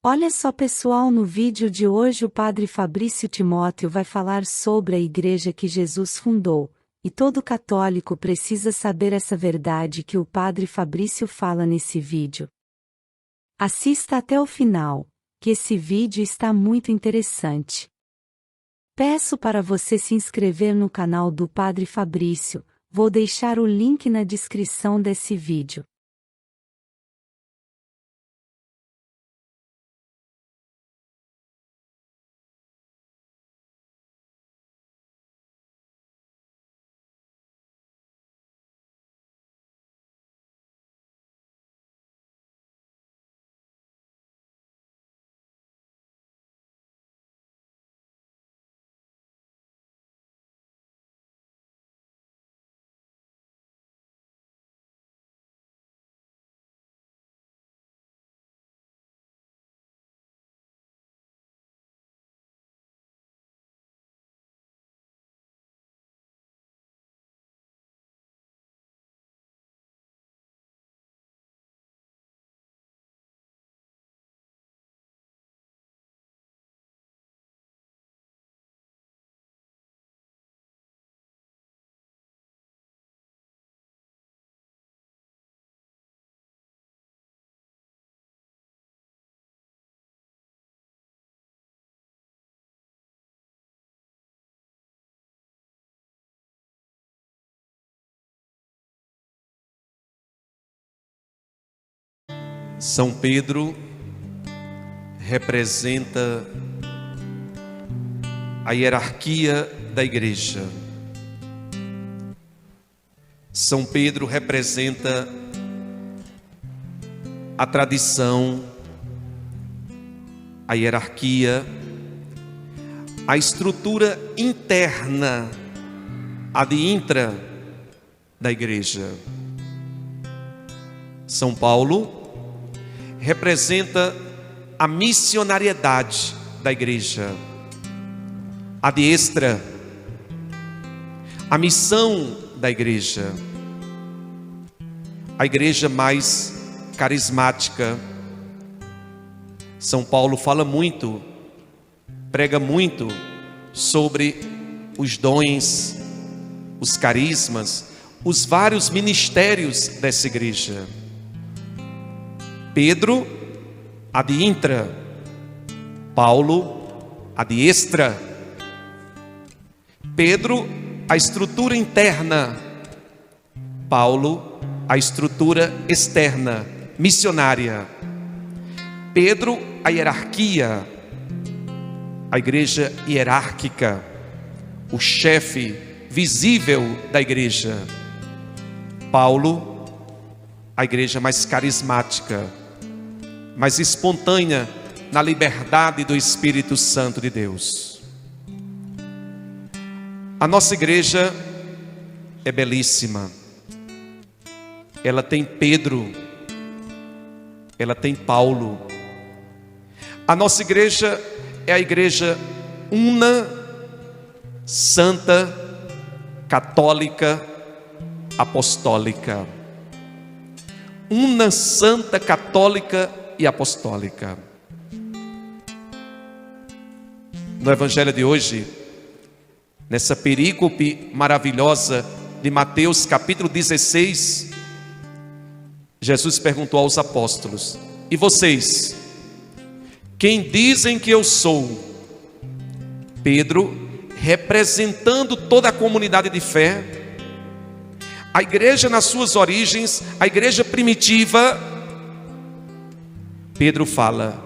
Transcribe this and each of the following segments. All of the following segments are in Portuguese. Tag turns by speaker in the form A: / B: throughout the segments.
A: Olha só pessoal, no vídeo de hoje o Padre Fabrício Timóteo vai falar sobre a igreja que Jesus fundou, e todo católico precisa saber essa verdade que o Padre Fabrício fala nesse vídeo. Assista até o final, que esse vídeo está muito interessante. Peço para você se inscrever no canal do Padre Fabrício, vou deixar o link na descrição desse vídeo.
B: São Pedro representa a hierarquia da igreja. São Pedro representa a tradição, a hierarquia, a estrutura interna, a de intra da igreja. São Paulo representa a missionariedade da igreja, a de extra, a missão da igreja, a igreja mais carismática. São Paulo fala muito, prega muito sobre os dons, os carismas, os vários ministérios dessa igreja. Pedro, a de intra, Paulo, a de extra. Pedro, a estrutura interna, Paulo, a estrutura externa, missionária. Pedro, a hierarquia, a igreja hierárquica, o chefe visível da igreja. Paulo, a igreja mais carismática, mais espontânea na liberdade do Espírito Santo de Deus. A nossa igreja é belíssima. Ela tem Pedro, ela tem Paulo. A nossa igreja é a igreja una, santa, católica, apostólica. Una, santa, católica e apostólica. No evangelho de hoje, nessa perícope maravilhosa de Mateus capítulo 16, Jesus perguntou aos apóstolos: e vocês, quem dizem que eu sou? Pedro, representando toda a comunidade de fé, a igreja nas suas origens, a igreja primitiva, Pedro fala: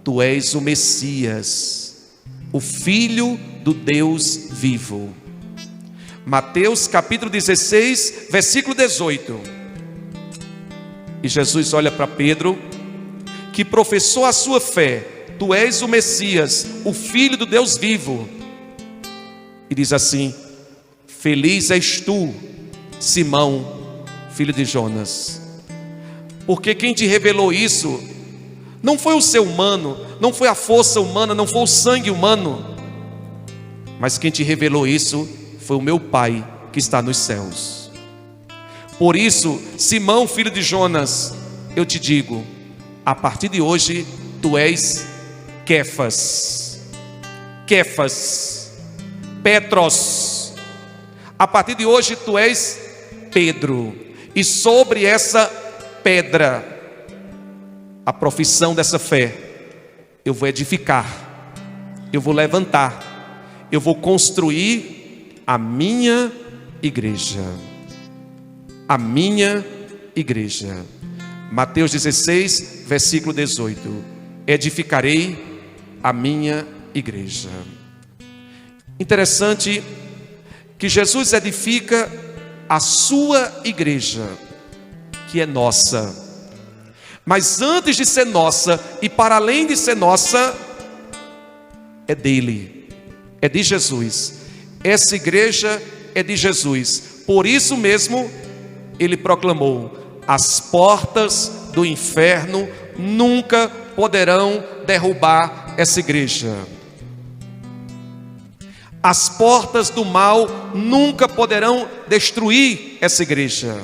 B: tu és o Messias, o Filho do Deus vivo. Mateus capítulo 16, versículo 18. E Jesus olha para Pedro, que professou a sua fé: tu és o Messias, o Filho do Deus vivo. E diz assim: feliz és tu, Simão, filho de Jonas, porque quem te revelou isso não foi o ser humano, não foi a força humana, não foi o sangue humano, mas quem te revelou isso foi o meu Pai que está nos céus. Por isso, Simão, filho de Jonas, eu te digo: a partir de hoje tu és Kefas. Kefas. Petros. A partir de hoje tu és Pedro. E sobre essa pedra, a profissão dessa fé, eu vou edificar, eu vou levantar, eu vou construir a minha igreja. A minha igreja. Mateus 16, versículo 18. Edificarei a minha igreja. Interessante que Jesus edifica a sua igreja, que é nossa. Mas antes de ser nossa, e para além de ser nossa, é dele, é de Jesus. Essa igreja é de Jesus. Por isso mesmo, ele proclamou: as portas do inferno nunca poderão derrubar essa igreja. As portas do mal nunca poderão destruir essa igreja.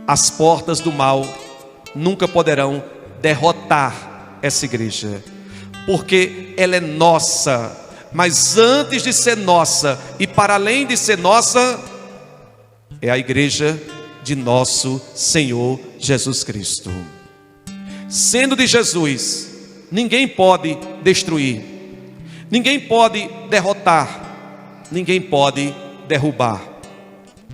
B: As portas do mal nunca poderão derrotar essa igreja, porque ela é nossa. Mas antes de ser nossa, e para além de ser nossa, é a igreja de nosso Senhor Jesus Cristo. Sendo de Jesus, ninguém pode destruir, ninguém pode derrotar, ninguém pode derrubar.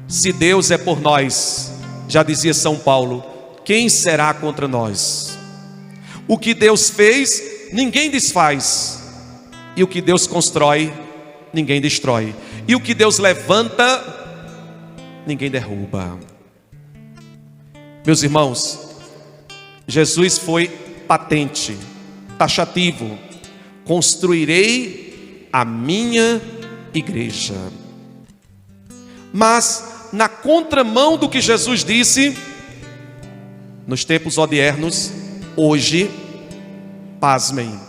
B: Se Deus é por nós, já dizia São Paulo, quem será contra nós? O que Deus fez, ninguém desfaz. E o que Deus constrói, ninguém destrói. E o que Deus levanta, ninguém derruba. Meus irmãos, Jesus foi patente, taxativo: construirei a minha igreja. Mas na contramão do que Jesus disse, nos tempos odiernos, hoje, pasmem,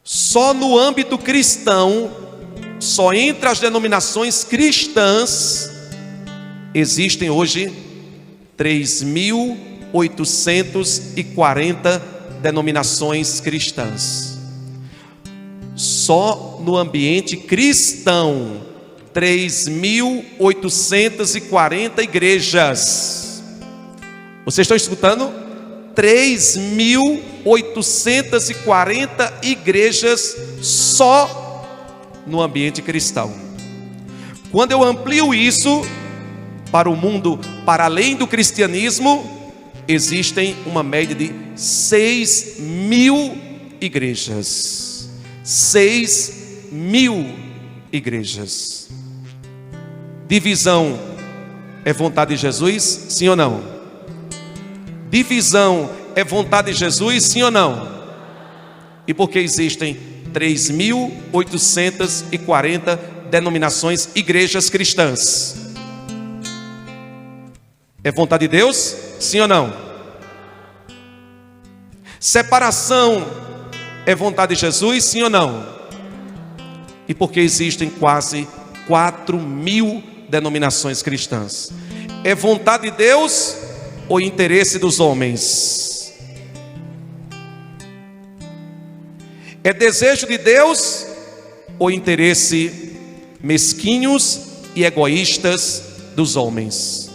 B: só no âmbito cristão, só entre as denominações cristãs, existem hoje 3.840 denominações cristãs. Só no ambiente cristão, 3.840 igrejas. Vocês estão escutando? 3.840 igrejas só no ambiente cristão. Quando eu amplio isso para o mundo, para além do cristianismo, existem uma média de 6.000 igrejas. 6.000 igrejas. Divisão é vontade de Jesus? Sim ou não? Divisão é vontade de Jesus? Sim ou não? E por que existem 3.840 denominações, igrejas cristãs? É vontade de Deus? Sim ou não? Separação é vontade de Jesus? Sim ou não? E por que existem quase 4.000 denominações cristãs? É vontade de Deus ou interesse dos homens? É desejo de Deus ou interesse mesquinhos e egoístas dos homens?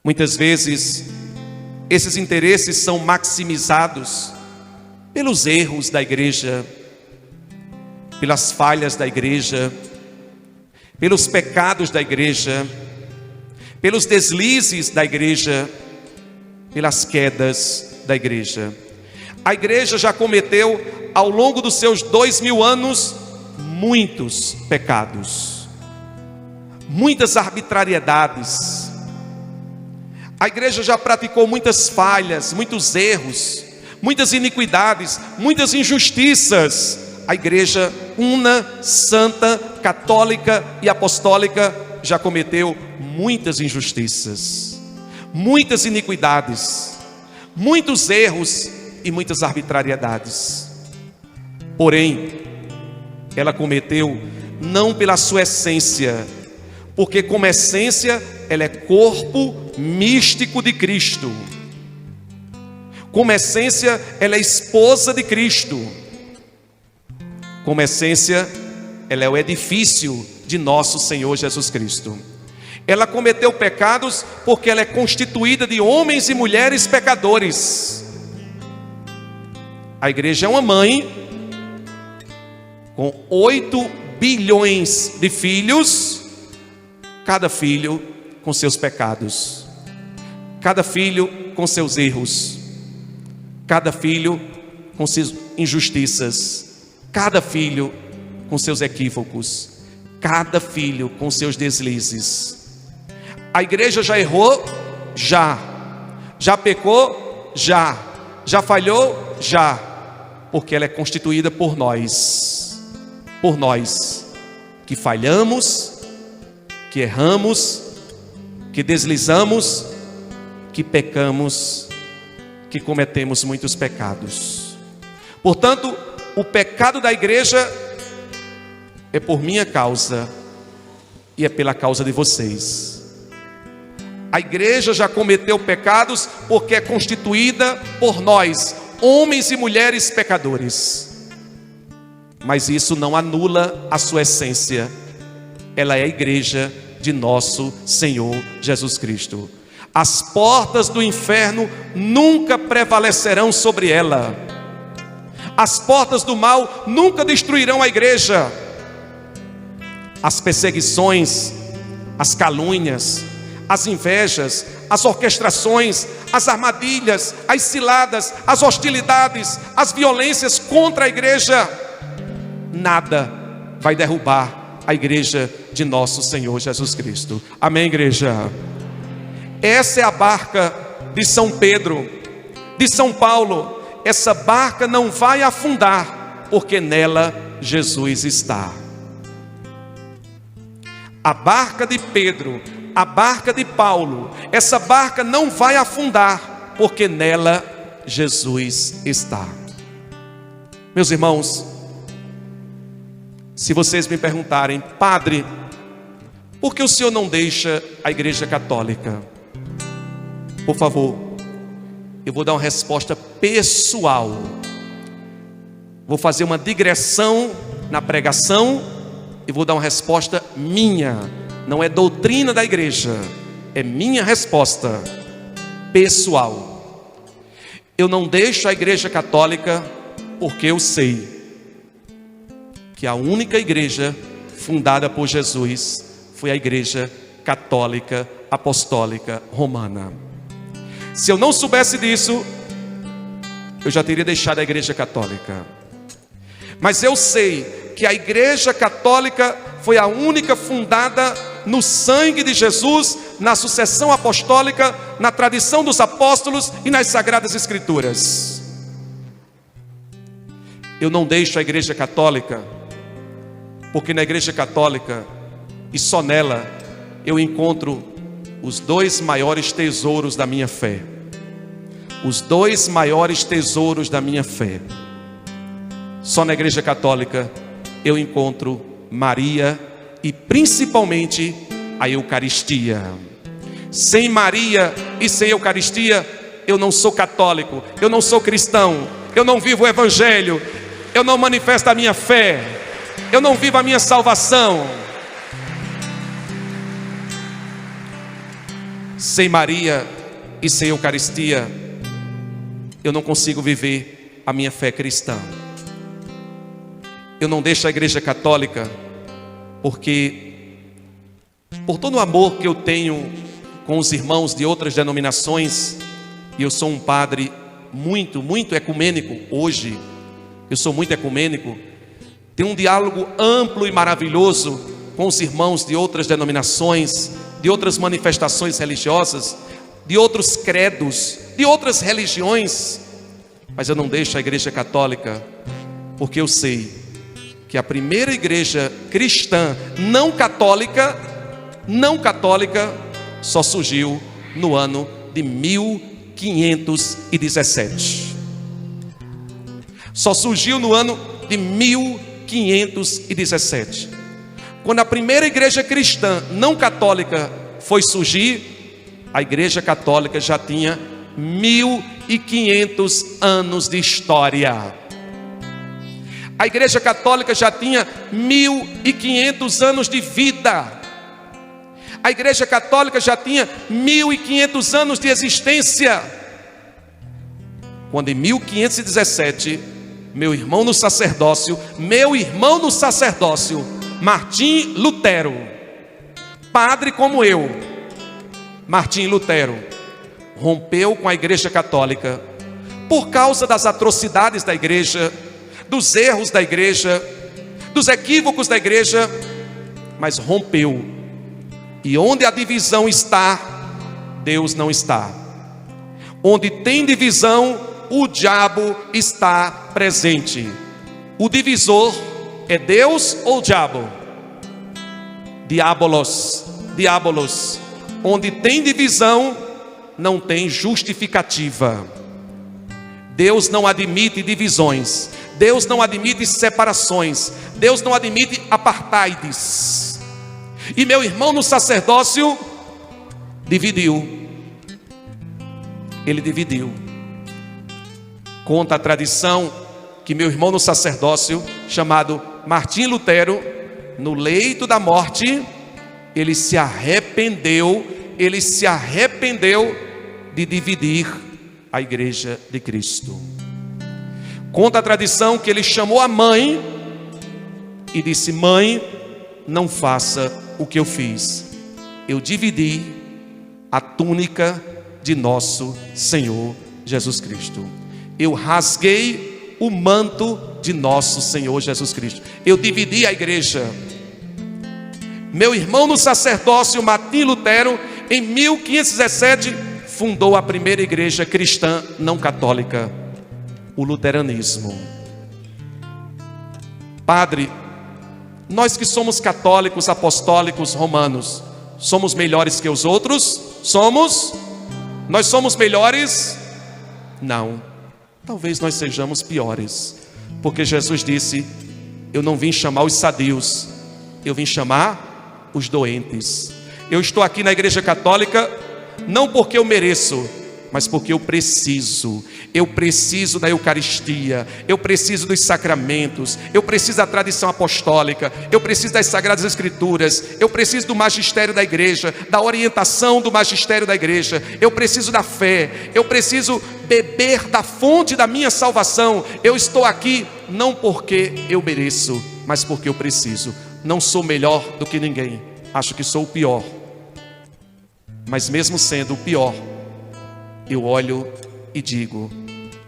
B: Muitas vezes esses interesses são maximizados pelos erros da igreja, pelas falhas da igreja, pelos pecados da igreja, pelos deslizes da igreja, pelas quedas da igreja. A igreja já cometeu, ao longo dos seus 2000 anos, muitos pecados, muitas arbitrariedades. A igreja já praticou muitas falhas, muitos erros, muitas iniquidades, muitas injustiças. A igreja una, santa, católica e apostólica já cometeu muitas injustiças, muitas iniquidades, muitos erros e muitas arbitrariedades. Porém, ela cometeu não pela sua essência, porque como essência ela é corpo místico de Cristo. Como essência, ela é esposa de Cristo. Como essência, ela é o edifício de nosso Senhor Jesus Cristo. Ela cometeu pecados porque ela é constituída de homens e mulheres pecadores. A igreja é uma mãe com 8 bilhões de filhos, cada filho com seus pecados, cada filho com seus erros, cada filho com suas injustiças, cada filho com seus equívocos, cada filho com seus deslizes. A igreja já errou? Já pecou? Já falhou? Já, porque ela é constituída por nós que falhamos, que erramos, que deslizamos, que pecamos, que cometemos muitos pecados. Portanto, o pecado da igreja é por minha causa e é pela causa de vocês. A igreja já cometeu pecados porque é constituída por nós, homens e mulheres pecadores. Mas isso não anula a sua essência. Ela é a igreja de nosso Senhor Jesus Cristo. As portas do inferno nunca prevalecerão sobre ela. As portas do mal nunca destruirão a igreja. As perseguições, as calúnias, as invejas, as orquestrações, as armadilhas, as ciladas, as hostilidades, as violências contra a igreja, nada vai derrubar a igreja de nosso Senhor Jesus Cristo. Amém, igreja? Essa é a barca de São Pedro, de São Paulo. Essa barca não vai afundar, porque nela Jesus está. A barca de Pedro, a barca de Paulo, essa barca não vai afundar, porque nela Jesus está. Meus irmãos, se vocês me perguntarem: padre, por que o senhor não deixa a igreja católica? Por favor, eu vou dar uma resposta pessoal. Vou fazer uma digressão na pregação e vou dar uma resposta minha. Não é doutrina da igreja, é minha resposta pessoal. Eu não deixo a igreja católica porque eu sei que a única igreja fundada por Jesus foi a igreja católica apostólica romana. Se eu não soubesse disso, eu já teria deixado a igreja católica. Mas eu sei que a igreja católica foi a única fundada no sangue de Jesus, na sucessão apostólica, na tradição dos apóstolos e nas sagradas escrituras. Eu não deixo a igreja católica porque na igreja católica, e só nela, eu encontro os 2 maiores tesouros da minha fé. Os 2 maiores tesouros da minha fé. Só na igreja católica eu encontro Maria e principalmente a Eucaristia. Sem Maria e sem Eucaristia, eu não sou católico, eu não sou cristão, eu não vivo o Evangelho, eu não manifesto a minha fé, eu não vivo a minha salvação. Sem Maria e sem Eucaristia, eu não consigo viver a minha fé cristã. Eu não deixo a igreja católica porque, por todo o amor que eu tenho com os irmãos de outras denominações, e eu sou um padre muito ecumênico hoje, eu sou muito ecumênico, tenho um diálogo amplo e maravilhoso com os irmãos de outras denominações, de outras manifestações religiosas, de outros credos, de outras religiões, mas eu não deixo a igreja católica porque eu sei que a primeira igreja cristã não católica só surgiu no ano de 1517. Só surgiu no ano de 1517. Quando a primeira igreja cristã não católica foi surgir, a igreja católica já tinha 1.500 anos de história. A Igreja Católica já tinha 1.500 anos de vida. A Igreja Católica já tinha 1.500 anos de existência. Quando em 1517, meu irmão no sacerdócio, Martim Lutero, padre como eu, Martim Lutero, rompeu com a Igreja Católica por causa das atrocidades da Igreja, dos erros da Igreja, dos equívocos da Igreja, mas rompeu. E onde a divisão está, Deus não está. Onde tem divisão, o diabo está presente. O divisor é Deus ou o diabo? Diabolos. Onde tem divisão, não tem justificativa. Deus não admite divisões. Deus não admite separações. Deus não admite apartheids. E meu irmão no sacerdócio dividiu. Ele dividiu. Conta a tradição que meu irmão no sacerdócio, chamado Martim Lutero, no leito da morte, ele se arrependeu de dividir a Igreja de Cristo. Conta a tradição que ele chamou a mãe e disse: mãe, não faça o que eu fiz. Eu dividi a túnica de nosso Senhor Jesus Cristo. Eu rasguei o manto de nosso Senhor Jesus Cristo. Eu dividi a igreja. Meu irmão no sacerdócio, Martim Lutero, em 1517, fundou a primeira igreja cristã não católica, o luteranismo. Padre, nós que somos católicos, apostólicos, romanos, somos melhores que os outros? Somos? Nós somos melhores? Não. Talvez nós sejamos piores, porque Jesus disse: eu não vim chamar os sadios, eu vim chamar os doentes. Eu estou aqui na Igreja Católica não porque eu mereço, mas porque eu preciso. Eu preciso da Eucaristia, eu preciso dos sacramentos, eu preciso da tradição apostólica, eu preciso das Sagradas Escrituras, eu preciso do magistério da igreja, da orientação do magistério da igreja, eu preciso da fé, eu preciso beber da fonte da minha salvação. Eu estou aqui não porque eu mereço, mas porque eu preciso. Não sou melhor do que ninguém, acho que sou o pior, mas mesmo sendo o pior, eu olho e digo: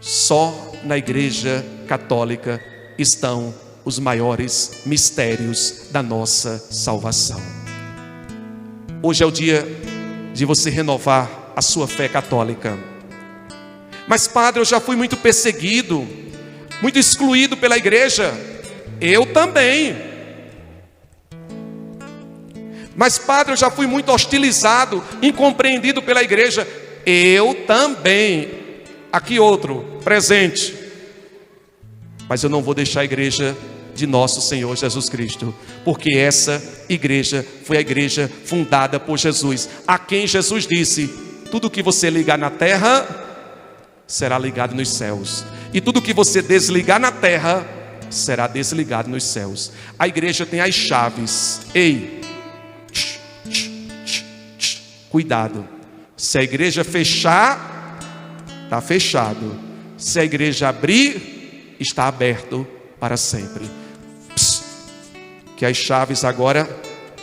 B: só na Igreja Católica estão os maiores mistérios da nossa salvação. Hoje é o dia de você renovar a sua fé católica. Mas padre, eu já fui muito perseguido, muito excluído pela igreja. Eu também. Mas padre, eu já fui muito hostilizado, incompreendido pela igreja. Eu também. Aqui outro, presente. Mas eu não vou deixar a igreja de nosso Senhor Jesus Cristo, porque essa igreja foi a igreja fundada por Jesus, a quem Jesus disse: tudo que você ligar na terra será ligado nos céus, e tudo que você desligar na terra será desligado nos céus. A igreja tem as chaves. Ei, cuidado. Se a igreja fechar, está fechado. Se a igreja abrir, está aberto para sempre. Que as chaves agora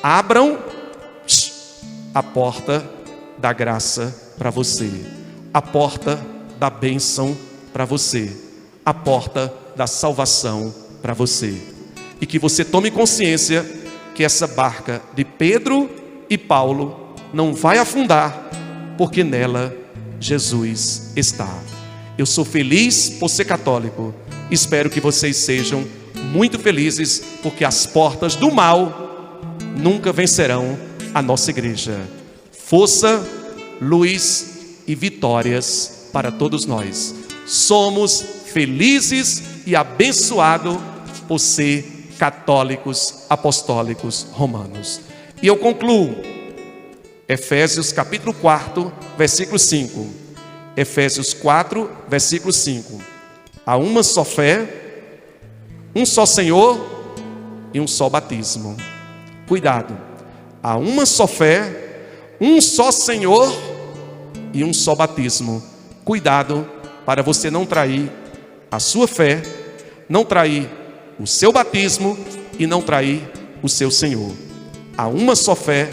B: abram a porta da graça para você, a porta da bênção para você, a porta da salvação para você. E que você tome consciência que essa barca de Pedro e Paulo não vai afundar, porque nela Jesus está. Eu sou feliz por ser católico. Espero que vocês sejam muito felizes, porque as portas do mal nunca vencerão a nossa igreja. Força, luz e vitórias para todos nós. Somos felizes e abençoados por ser católicos, apostólicos, romanos. E eu concluo. Efésios capítulo 4, versículo 5. Efésios 4, versículo 5. Há uma só fé, um só Senhor e um só batismo. Cuidado. Há uma só fé, um só Senhor e um só batismo. Cuidado para você não trair a sua fé, não trair o seu batismo e não trair o seu Senhor. Há uma só fé,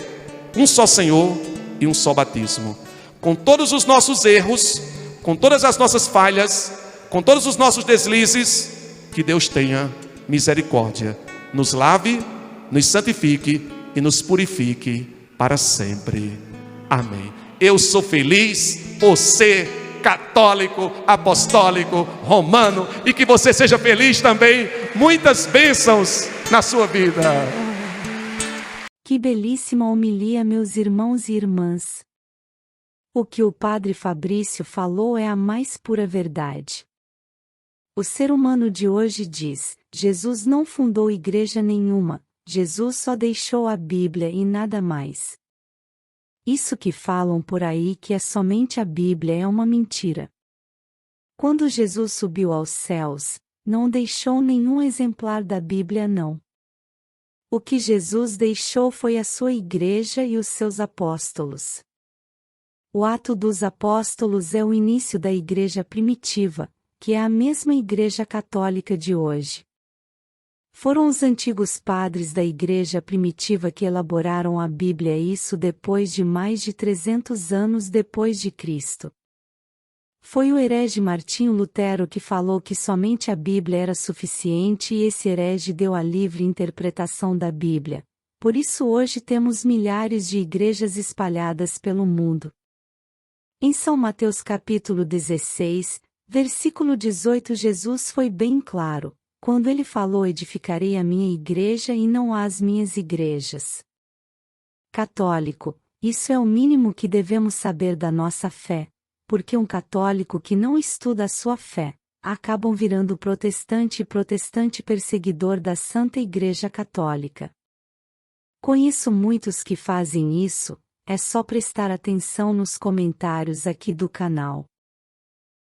B: um só Senhor e um só batismo. Com todos os nossos erros, com todas as nossas falhas, com todos os nossos deslizes, que Deus tenha misericórdia, nos lave, nos santifique e nos purifique para sempre. Amém. Eu sou feliz por ser católico, apostólico, romano, e que você seja feliz também. Muitas bênçãos na sua vida.
A: Que belíssima homilia, meus irmãos e irmãs. O que o Padre Fabrício falou é a mais pura verdade. O ser humano de hoje diz: Jesus não fundou igreja nenhuma, Jesus só deixou a Bíblia e nada mais. Isso que falam por aí que é somente a Bíblia é uma mentira. Quando Jesus subiu aos céus, não deixou nenhum exemplar da Bíblia, não. O que Jesus deixou foi a sua igreja e os seus apóstolos. O Ato dos Apóstolos é o início da igreja primitiva, que é a mesma igreja católica de hoje. Foram os antigos padres da igreja primitiva que elaboraram a Bíblia, isso depois de mais de 300 anos depois de Cristo. Foi o herege Martinho Lutero que falou que somente a Bíblia era suficiente, e esse herege deu a livre interpretação da Bíblia. Por isso hoje temos milhares de igrejas espalhadas pelo mundo. Em São Mateus capítulo 16, versículo 18, Jesus foi bem claro, quando ele falou: edificarei a minha igreja e não as minhas igrejas. Católico, isso é o mínimo que devemos saber da nossa fé, porque um católico que não estuda a sua fé, acabam virando protestante e protestante perseguidor da Santa Igreja Católica. Conheço muitos que fazem isso, é só prestar atenção nos comentários aqui do canal.